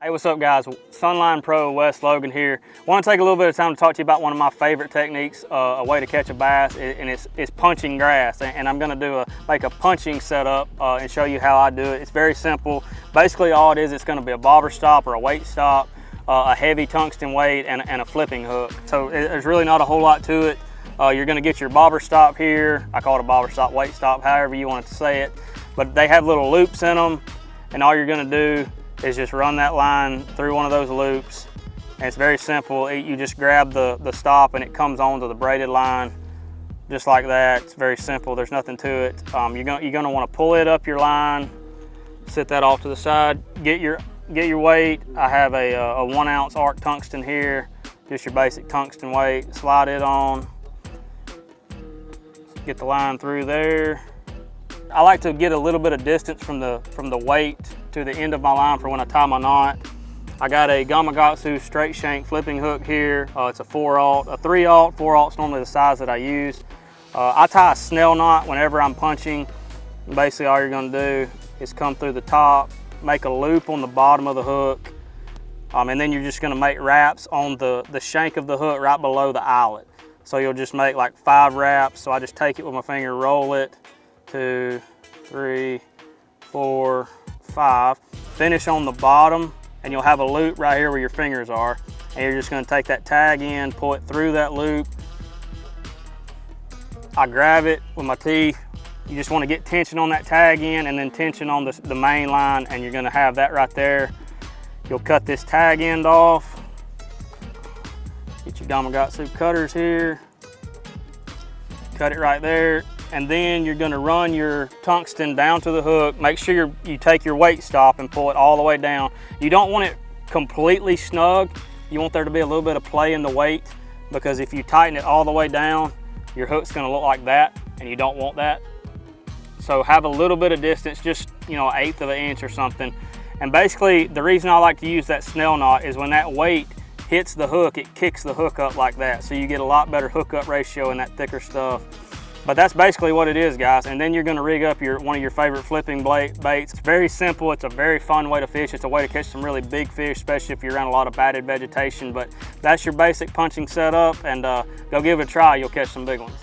Hey, what's up guys? Sunline Pro West Logan here. I want to take a little bit of time to talk to you about one of my favorite techniques, a way to catch a bass, and it's punching grass. And I'm going to make a punching setup and show you how I do it. It's very simple. Basically all it is, it's going to be a bobber stop or a weight stop, a heavy tungsten weight, and a flipping hook. So there's really not a whole lot to it. You're going to get your bobber stop here. I call it a bobber stop, weight stop, however you want to say it. But they have little loops in them, and all you're going to do is just run that line through one of those loops. And it's very simple. You just grab the stop and it comes onto the braided line just like that. It's very simple, there's nothing to it. You're gonna wanna pull it up your line, set that off to the side, get your weight. I have a 1 ounce arc tungsten here, just your basic tungsten weight. Slide it on, get the line through there. I like to get a little bit of distance from the weight to the end of my line for when I tie my knot. I got a Gamakatsu straight shank flipping hook here. It's a 4/0, a 3/0, 4/0 is normally the size that I use. I tie a snell knot whenever I'm punching. Basically all you're gonna do is come through the top, make a loop on the bottom of the hook, and then you're just gonna make wraps on the shank of the hook right below the eyelet. So you'll just make like 5 wraps. So I just take it with my finger, roll it, 2, 3, 4, 5. Finish on the bottom, and you'll have a loop right here where your fingers are. And you're just gonna take that tag in, pull it through that loop. I grab it with my teeth. You just wanna get tension on that tag in and then tension on the main line, and you're gonna have that right there. You'll cut this tag end off. Get your Gamakatsu cutters here. Cut it right there. And then you're gonna run your tungsten down to the hook. Make sure you take your weight stop and pull it all the way down. You don't want it completely snug. You want there to be a little bit of play in the weight, because if you tighten it all the way down, your hook's gonna look like that, and you don't want that. So have a little bit of distance, just 1/8 of an inch or something. And basically the reason I like to use that snell knot is when that weight hits the hook, it kicks the hook up like that. So you get a lot better hook up ratio in that thicker stuff. But that's basically what it is, guys. And then you're gonna rig up one of your favorite flipping baits. It's very simple, it's a very fun way to fish. It's a way to catch some really big fish, especially if you're around a lot of batted vegetation. But that's your basic punching setup, and go give it a try, you'll catch some big ones.